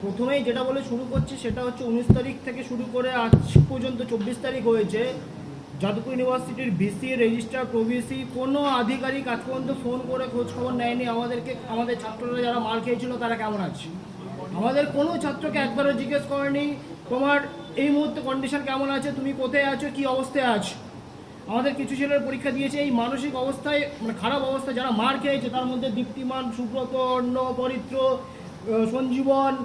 প্রথমেই যেটা বলে শুরু করছি সেটা হচ্ছে 19 তারিখ থেকে শুরু করে আজ পর্যন্ত 24 তারিখ হয়েছে, যাদবপুর ইউনিভার্সিটির ভিসি, রেজিস্ট্রার, প্রভিসি কোনো আধিকারিক আজ পর্যন্ত ফোন করে খোঁজ খবর নেয়নি আমাদেরকে আমাদের ছাত্ররা যারা মার খেয়েছিল তারা কেমন আছে। আমাদের কোনো ছাত্রকে একবারও জিজ্ঞেস করেনি তোমার এই মুহূর্তে কন্ডিশন কেমন আছে, তুমি কোথায় আছো, কী অবস্থায় আছো। আমাদের কিছু ছেলের পরীক্ষা দিয়েছে এই মানসিক অবস্থায়, মানে খারাপ অবস্থায় যারা মার খেয়েছে, তার মধ্যে দীপ্তিমান, সুব্রত, অর্ণ, পরিত্র, সঞ্জীবন,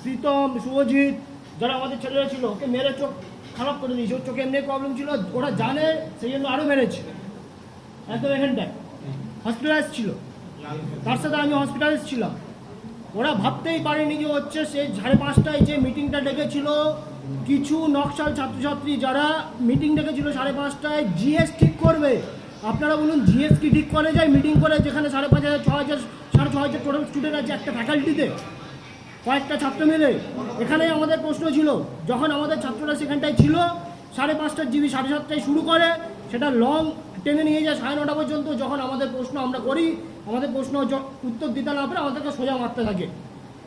প্রীতম, শুভজিৎ, যারা আমাদের ছেলেরা ছিল, ওকে মেরে চোখ খারাপ করে দিয়েছে। ওর চোখে এমনি প্রবলেম ছিল, ওরা জানে সেই জন্য আরও মেরেছে। একদম এখানটায় হসপিটালাইজ ছিল, তার সাথে আমি হসপিটালাইজ ছিলাম। ওরা ভাবতেই পারেনি যে হচ্ছে সেই 5:30টায় যে মিটিংটা ডেকেছিল, কিছু নকশাল ছাত্রছাত্রী যারা মিটিং ডেকেছিল 5:30টায়, জিএস ঠিক করবে। আপনারা বলুন জিএস কি ঠিক করে যায় মিটিং করে, যেখানে 5,500, 6,000, 6,500 টোটাল স্টুডেন্ট আছে একটা ফ্যাকাল্টিতে, কয়েকটা ছাত্র মিলে। এখানেই আমাদের প্রশ্ন ছিল, যখন আমাদের ছাত্ররা সেখানটায় ছিল 5:30টার জিবি 7:30টায় শুরু করে, সেটা লং টেনে নিয়ে যায় 9:30 পর্যন্ত। যখন আমাদের প্রশ্ন আমরা করি, আমাদের প্রশ্ন উত্তর দিতে না পারে আমাদেরকে সোজা মারতে থাকে।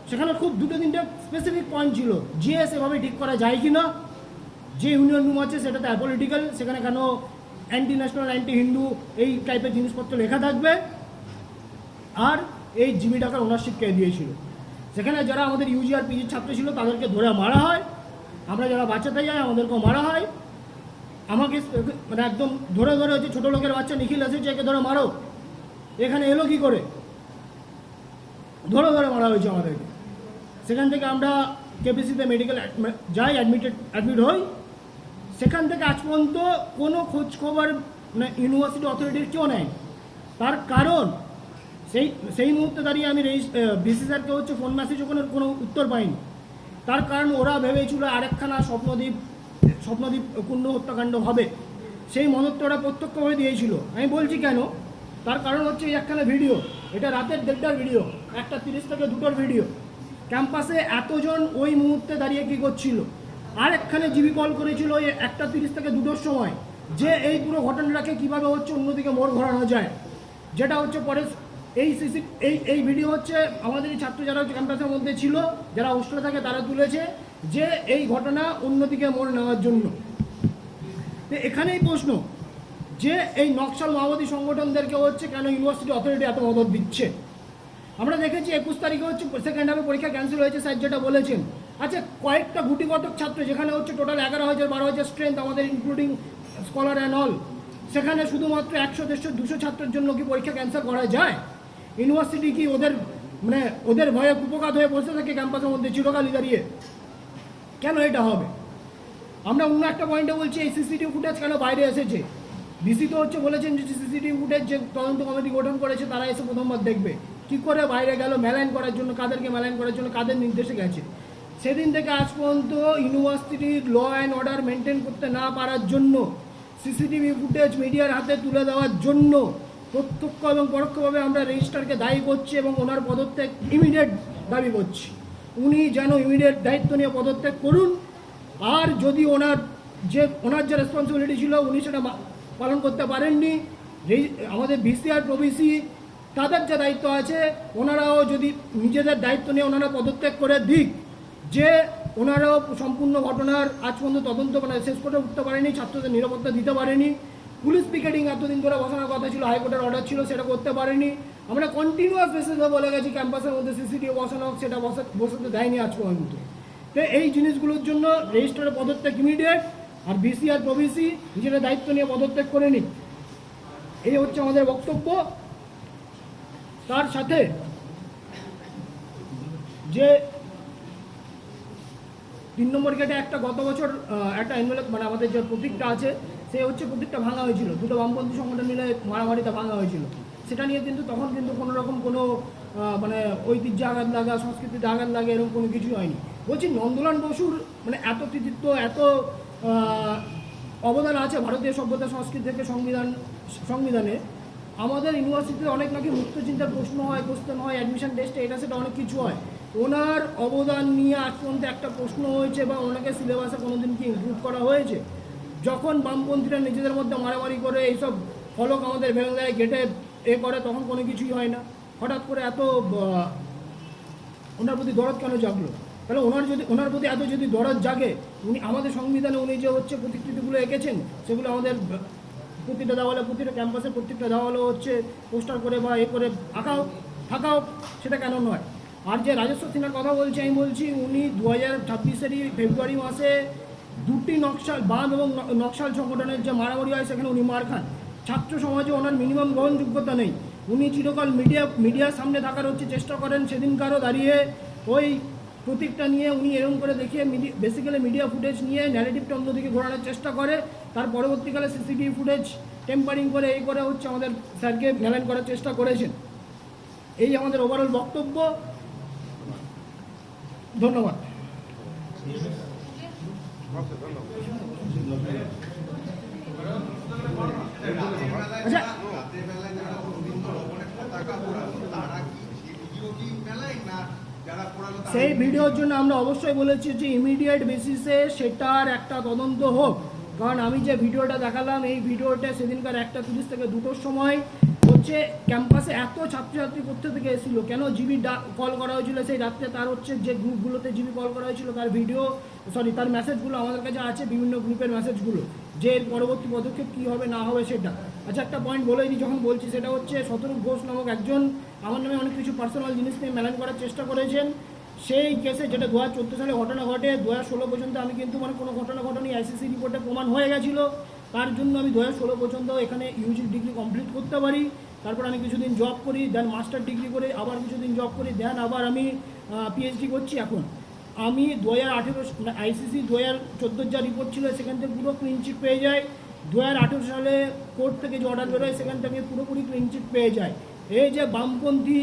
সেখানে খুব 2-3টে স্পেসিফিক পয়েন্ট ছিল, জিএস এভাবে ঠিক করা যায় কি না, যে ইউনিয়ন রুম আছে সেটাতে অ্যাপলিটিক্যাল, সেখানে কেন অ্যান্টি ন্যাশনাল, অ্যান্টি হিন্দু এই টাইপের জিনিসপত্র লেখা থাকবে, আর এই জিবি টাকার ওনারশিপ কে দিয়েছিল। সেখানে যারা আমাদের ইউজি আর পিজির ছাত্র ছিল তাদেরকে ধরে মারা হয়, আমরা যারা বাঁচাতে যাই আমাদেরকেও মারা হয়। আমাকে মানে একদম ধরে ধরে হচ্ছে ছোটো লোকের বাচ্চা নিখিল এসেছে, একে ধরে মারো, এখানে এলো কি করে, ধরে ধরে মারা হয়েছে আমাদেরকে। সেখান থেকে আমরা কেপিসিতে মেডিকেল যাই, অ্যাডমিট হই। সেখান থেকে আজ পর্যন্ত কোনো খোঁজখবর মানে ইউনিভার্সিটি অথরিটির কেউ নেয়। তার কারণ সেই মুহূর্তে দাঁড়িয়ে আমি ভিসি স্যারকে হচ্ছে ফোন মেসেজও কোনো উত্তর পাইনি। তার কারণ ওরা ভেবেছিল আরেকখানা স্বপ্নদ্বীপ কুণ্ড হত্যাকাণ্ড হবে, সেই মদতটা ওরা প্রত্যক্ষভাবে দিয়েছিল। আমি বলছি কেন, তার কারণ হচ্ছে এই একখানা ভিডিও, এটা রাতের 1:30টার ভিডিও, 1:30 থেকে 2টোর ভিডিও। ক্যাম্পাসে এতজন ওই মুহূর্তে দাঁড়িয়ে কী করছিল, আর একখানে জিবি কল করেছিল ওই 1:30 থেকে 2টোর সময়, যে এই পুরো ঘটনাটাকে কীভাবে হচ্ছে অন্যদিকে মোড় ঘোরানো যায়। যেটা হচ্ছে পরে এই ভিডিও হচ্ছে আমাদের এই ছাত্র যারা হচ্ছে ক্যাম্পাসের মধ্যে ছিল, যারা হোস্টেলে থাকে তারা তুলেছে, যে এই ঘটনা অন্যদিকে মোড় নেওয়ার জন্য। তো এখানেই প্রশ্ন, যে এই নকশাল মাওবাদী সংগঠনদেরকে হচ্ছে কেন ইউনিভার্সিটি অথরিটি এত মদত দিচ্ছে। আমরা দেখেছি 21 তারিখে হচ্ছে সেকেন্ড হাফে পরীক্ষা ক্যান্সেল হয়েছে, স্যার যেটা বলেছেন। আচ্ছা, কয়েকটা গুটিকতক ছাত্র, যেখানে হচ্ছে টোটাল 11,000 12,000 স্ট্রেংথ আমাদের ইনক্লুডিং স্কলার অ্যান্ড অল, সেখানে শুধুমাত্র 100, 150, 200 ছাত্রের জন্য কি পরীক্ষা ক্যান্সেল করা যায়? ইউনিভার্সিটি কি ওদের ভয়ে কুপকাত হয়ে বসে থাকে ক্যাম্পাসের মধ্যে চিরকালই দাঁড়িয়ে? কেন এটা হবে? আমরা অন্য একটা পয়েন্টে বলছি, এই সিসিটিভি ফুটেজ কেন বাইরে এসেছে? ভিসি তো হচ্ছে বলেছেন যে সিসিটিভি ফুটেজ যে তদন্ত কমিটি গঠন করেছে তারা এসে প্রথমবার দেখবে। কি করে বাইরে গেল? মেলাইন করার জন্য, কাদেরকে মেলাইন করার জন্য, কাদের নির্দেশে গেছে? সেদিন থেকে আজ পর্যন্ত ইউনিভার্সিটির ল অ্যান্ড অর্ডার মেনটেন করতে না পারার জন্য, সিসিটিভি ফুটেজ মিডিয়ার হাতে তুলে দেওয়ার জন্য প্রত্যক্ষ এবং পরোক্ষভাবে আমরা রেজিস্ট্রারকে দায়ী করছি এবং ওনার পদত্যাগ ইমিডিয়েট দাবি করছি। উনি যেন ইমিডিয়েট দায়িত্ব নিয়ে পদত্যাগ করুন, আর যদি ওনার যে রেসপন্সিবিলিটি ছিল উনি সেটা পালন করতে পারেননি, আমাদের ভিসি আর প্রভিসি তাদের যে দায়িত্ব আছে ওনারাও যদি নিজেদের দায়িত্ব নিয়ে ওনারা পদত্যাগ করে দিক, যে ওনারাও সম্পূর্ণ ঘটনার আজ পর্যন্ত তদন্ত শেষ করে উঠতে পারেনি, ছাত্রদের নিরাপত্তা দিতে পারেনি। পুলিশ পিকেটিং এতদিন ধরে বসানোর কথা ছিল, হাইকোর্টের অর্ডার ছিল, সেটা করতে পারেনি। আমরা কন্টিনিউয়াস বেসিসে বলে গেছি ক্যাম্পাসের মধ্যে সিসিটিভি বসানো হোক, সেটা বসাতে দেয়নি আজ পর্যন্ত। তো এই জিনিসগুলোর জন্য রেজিস্ট্রারের পদত্যাগ ইমিডিয়েট, আর ভিসি আর প্রভিসি নিজেরা দায়িত্ব নিয়ে পদত্যাগ করে নিন, এই হচ্ছে আমাদের বক্তব্য। তার সাথে যে 3 নম্বর গেটে একটা গত বছর একটা এনভেলপ মানে আমাদের যে প্রতীকটা আছে, সে হচ্ছে প্রতীকটা ভাঙা হয়েছিল, দুটো বামপন্থী সংগঠন মিলে মারামারিতে ভাঙা হয়েছিল। সেটা নিয়ে কিন্তু তখন কিন্তু কোনো রকম কোনো মানে ঐতিহ্যে আঘাত লাগা, সংস্কৃতিতে আঘাত লাগে এরকম কোনো কিছু হয়নি। বলছি নন্দলাল বসুর মানে এত কৃতিত্ব, এত অবদান আছে ভারতীয় সভ্যতা সংস্কৃতি থেকে সংবিধানে। আমাদের ইউনিভার্সিটিতে অনেক নাকি মুক্ত চিন্তার প্রশ্ন হয়, কোশ্চেন হয়, অ্যাডমিশন টেস্টে এটা সেটা অনেক কিছু হয়। ওনার অবদান নিয়ে আজ পর্যন্ত একটা প্রশ্ন হয়েছে বা ওনাকে সিলেবাসে কোনোদিন কি ইনক্লুড করা হয়েছে? যখন বামপন্থীরা নিজেদের মধ্যে মারামারি করে এইসব ফলক আমাদের ভেঙে দেয়, গেটে করে, তখন কোনো কিছুই হয় না। হঠাৎ করে এত ওনার প্রতি দরদ কেন জাগলো? তাহলে ওনার প্রতি এত যদি দরদ জাগে, উনি আমাদের সংবিধানে উনি যে হচ্ছে প্রতিকৃতিগুলো এঁকেছেন সেগুলো আমাদের প্রতিটা দেওয়ালে, প্রতিটা ক্যাম্পাসের প্রত্যেকটা দেওয়ালে হচ্ছে পোস্টার করে বা এ করে থাকাও, সেটা কেন নয়? আর যে রাজস্ব সিনহার কথা বলছি, আমি বলছি উনি 2026 ফেব্রুয়ারি মাসে দুটি নকশাল বাঁধ এবং নকশাল সংগঠনের যে মারামারি হয় সেখানে উনি মার খান। ছাত্র সমাজে ওনার মিনিমাম গ্রহণযোগ্যতা নেই। উনি চিরকাল মিডিয়ার সামনে থাকার হচ্ছে চেষ্টা করেন। সেদিনকারও দাঁড়িয়ে ওই প্রতীকটা নিয়ে উনি এরকম করে দেখিয়ে বেসিক্যালি মিডিয়া ফুটেজ নিয়ে ন্যারেটিভটা অন্যদিকে ঘোরানোর চেষ্টা করে। তার পরবর্তীকালে সিসিটিভি ফুটেজ টেম্পারিং করে এই করে হচ্ছে আমাদের স্যারকে মেলাইন করার চেষ্টা করেছেন। এই আমাদের ওভারঅল বক্তব্য। ধন্যবাদ। আচ্ছা, সেই ভিডিওর জন্য আমরা অবশ্যই বলেছি যে ইমিডিয়েট বেসিসে সেটার একটা তদন্ত হোক। কারণ আমি যে ভিডিওটা দেখালাম, এই ভিডিওটা সেদিনকার 1:30 থেকে 2টোর সময় হচ্ছে ক্যাম্পাসে এত ছাত্রছাত্রী কোথা থেকে এসেছিল, কেন জিবি কল করা হয়েছিল সেই রাত্রে, তার হচ্ছে যে গ্রুপগুলোতে জিবি কল করা হয়েছিল তার ভিডিও তার মেসেজগুলো আমাদের কাছে আছে, বিভিন্ন গ্রুপের মেসেজগুলো, যে এর পরবর্তী পদক্ষেপ কী হবে না হবে সেটা। আচ্ছা, একটা পয়েন্ট বলেই দিই যখন বলছি, সেটা হচ্ছে শতরূপ ঘোষ নামক একজন আমার নামে অনেক কিছু পার্সোনাল জিনিস নিয়ে মেলান করার চেষ্টা করেছেন। সেই কেসে যেটা 2014 সালে ঘটনা ঘটে, 2016 পর্যন্ত আমি কিন্তু কোনো ঘটনা ঘটেনি, আইসিসি রিপোর্টে প্রমাণ হয়ে গেছিলো। তার জন্য আমি 2016 পর্যন্ত এখানে ইউজি ডিগ্রি কমপ্লিট করতে পারি। তারপর আমি কিছুদিন জব করি, দেন মাস্টার ডিগ্রি করে আবার কিছুদিন জব করি, দেন আবার আমি পিএইচডি করছি। এখন আমি 2018 আইসিসি 2014 যা রিপোর্ট ছিল সেখান থেকে পুরো ক্লিন চিট পেয়ে যায়। 2018 সালে কোর্ট থেকে যে অর্ডার বেরোয় সেখান থেকে পুরোপুরি ক্লিন চিট পেয়ে যায়। এই যে বামপন্থী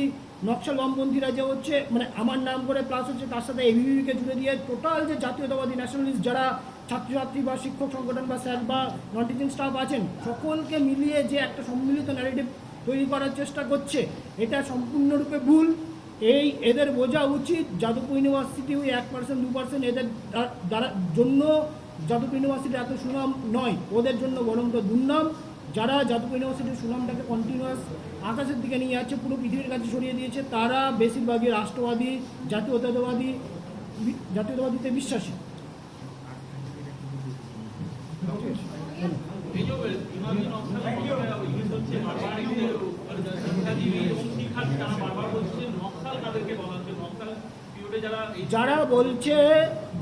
নকশাল বামপন্থীরা যে হচ্ছে আমার নাম করে প্লাস হচ্ছে তার সাথে এবিভিকে জুড়ে দিয়ে টোটাল যে জাতীয়তাবাদী ন্যাশনালিস্ট যারা ছাত্রছাত্রী বা শিক্ষক সংগঠন বা স্যার বা নন টিচিং স্টাফ আছেন, সকলকে মিলিয়ে যে একটা সম্মিলিত ন্যারেটিভ তৈরি করার চেষ্টা করছে, এটা সম্পূর্ণরূপে ভুল। এদের বোঝা উচিত যাদবপুর ইউনিভার্সিটি ওই 1% 2% এদের দ্বারা জন্য যাদবপুর ইউনিভার্সিটির এত সুনাম নয়, ওদের জন্য বরং তো দুর্নাম। যারা যাদবপুর ইউনিভার্সিটির সুনামটাকে কন্টিনিউয়াস আকাশের দিকে নিয়ে যাচ্ছে, পুরো পৃথিবীর কাছে ছড়িয়ে দিয়েছে, তারা বেশিরভাগই রাষ্ট্রবাদী জাতীয়তাবাদীতে বিশ্বাসী। যারা বলছে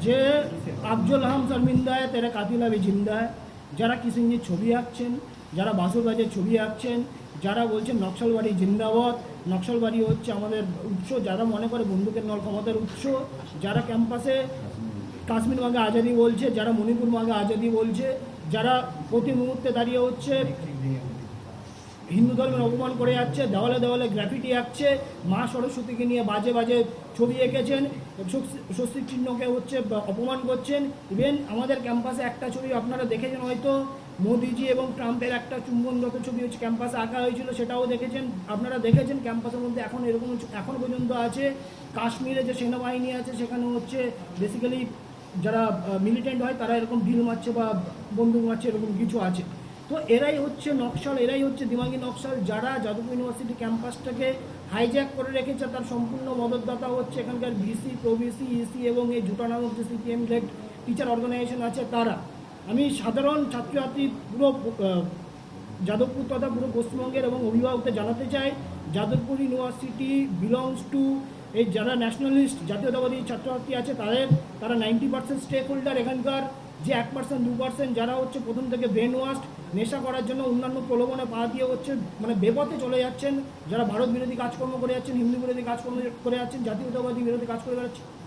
যে আফজল হাম শর্মিন্দা है तेरा कातिल अभी जिंदा है, যারা কিষেনজির ছবি আঁকছেন, যারা বাসুরবাজের ছবি আঁকছেন, যারা বলছেন নকশালবাড়ি জিন্দাবাদ, নকশালবাড়ি হচ্ছে আমাদের উৎস, যারা মনে করে বন্দুকের নল ক্ষমতার উৎস, যারা ক্যাম্পাসে কাশ্মীর মাঙ্গে আজাদি বলছে, যারা মণিপুর মাঙ্গে আজাদি বলছে, যারা প্রতি মুহূর্তে দাঁড়িয়ে হচ্ছে হিন্দু ধর্মের অপমান করে যাচ্ছে, দেওয়ালে দেওয়ালে গ্রাফিটি আঁকছে, মা সরস্বতীকে নিয়ে বাজে বাজে ছবি এঁকেছেন, স্বস্তিক চিহ্নকে হচ্ছে অপমান করছেন। ইভেন আমাদের ক্যাম্পাসে একটা ছবি আপনারা দেখেছেন হয়তো, মোদিজি এবং ট্রাম্পের একটা চুম্বনরত ছবি হচ্ছে ক্যাম্পাসে আঁকা হয়েছিল, সেটাও দেখেছেন আপনারা। দেখেছেন ক্যাম্পাসের মধ্যে এখন এরকম এখনও পর্যন্ত আছে। কাশ্মীরে যে সেনাবাহিনী আছে সেখানে হচ্ছে বেসিক্যালি যারা মিলিটেন্ট হয় তারা এরকম ঢিল মারছে বা বন্দুক মারছে, এরকম কিছু আছে। তো এরাই হচ্ছে নকশাল, এরাই হচ্ছে দিমাগি নকশাল, যারা যাদবপুর ইউনিভার্সিটি ক্যাম্পাসটাকে হাইজ্যাক করে রেখেছে। তার সম্পূর্ণ মদতদাতা হচ্ছে এখানকার ভিসি, প্রভিসি, ইসি এবং এই জুটা নামক যে সিপিএম লেড টিচার অর্গানাইজেশন আছে তারা। আমি সাধারণ ছাত্রছাত্রী পুরো যাদবপুর তথা পুরো পশ্চিমবঙ্গের এবং অভিভাবকদের জানাতে চাই, যাদবপুর ইউনিভার্সিটি বিলংস টু এই যারা ন্যাশনালিস্ট জাতীয়তাবাদী ছাত্রছাত্রী আছে তারা 90% স্টেক হোল্ডার। এখানকার যে 1% 2% যারা হচ্ছে প্রথম থেকে ব্রেন ওয়াশ, নেশা করার জন্য অন্যান্য প্রলোভনে পা দিয়ে হচ্ছে বেপথে চলে যাচ্ছেন, যারা ভারত বিরোধী কাজকর্ম করে যাচ্ছেন, হিন্দু বিরোধী কাজকর্ম করে যাচ্ছেন, জাতীয়তাবাদী বিরোধী কাজ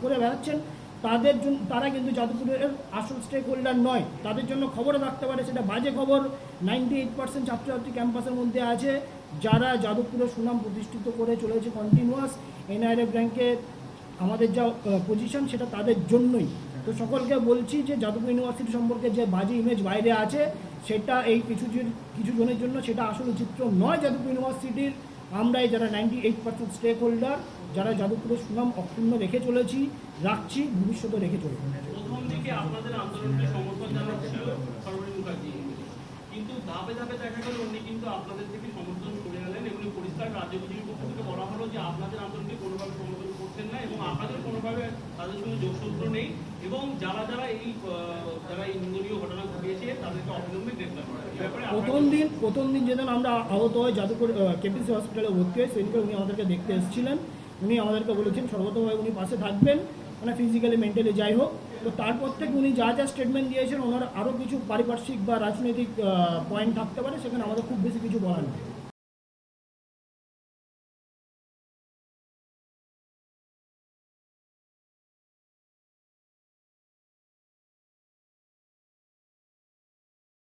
করে বেড়াচ্ছেন, তাদের জন্য তারা কিন্তু যাদবপুরের আসল স্টেক হোল্ডার নয়। তাদের জন্য খবরও রাখতে পারে, সেটা বাজে খবর। 98% ছাত্রছাত্রী ক্যাম্পাসের মধ্যে আছে যারা যাদবপুরের সুনাম প্রতিষ্ঠিত করে চলেছে কন্টিনিউয়াস। এনআইএফ র্যাঙ্কে আমাদের যা পজিশন সেটা তাদের জন্যই। তো সকলকে বলছি যে যাদবপুর ইউনিভার্সিটি সম্পর্কে যে বাজে ইমেজ বাইরে আছে সেটা এই কিছু জনের জন্য সেটা আসলে চিত্র নয় যাদবপুর ইউনিভার্সিটির। আমরাই যারা 98% স্টেক হোল্ডার, যারা যাদবপুরের সুনাম অক্ষুণ্ণ রেখে চলেছি, রাখছি, ভবিষ্যতে রেখে চলব। প্রথম দিকে আপনাদের আন্দোলনকে সমর্থন জানাচ্ছিল সর্বরী মুখার্জি, কিন্তু ধাপে ধাপে দেখা গেল উনি কিন্তু আপনাদের থেকে সমর্থন করে গেলেন এবং পরিষ্কার রাজ্য বিজেপির পক্ষ থেকে বলা হলো যে আপনাদের আন্দোলনকে কোনোভাবে সমর্থন করতে করছেন না এবং আপনাদের কোনোভাবে তাদের সঙ্গে যোগসূত্র নেই এবং যারা এই নিন্দনীয় ঘটনা ঘটিয়েছে তাদেরকে অবিলম্বে গ্রেপ্তার করা এই ব্যাপারে প্রথম দিন যেদিন আমরা আহত হয়ে যাদবপুর কেপিসি হসপিটালে ভর্তি হয় সেদিনকে উনি আমাদেরকে দেখতে এসেছিলেন। উনি আমাদেরকে বলেছেন সর্বতভাবে উনি পাশে থাকবেন, মানে ফিজিক্যালি মেন্টালি যাই হোক। তো তারপর থেকে উনি যা স্টেটমেন্ট দিয়েছেন ওনার আরও কিছু পারিপার্শ্বিক বা রাজনৈতিক পয়েন্ট থাকতে পারে, সেখানে আমাদের খুব বেশি কিছু বলার নেই।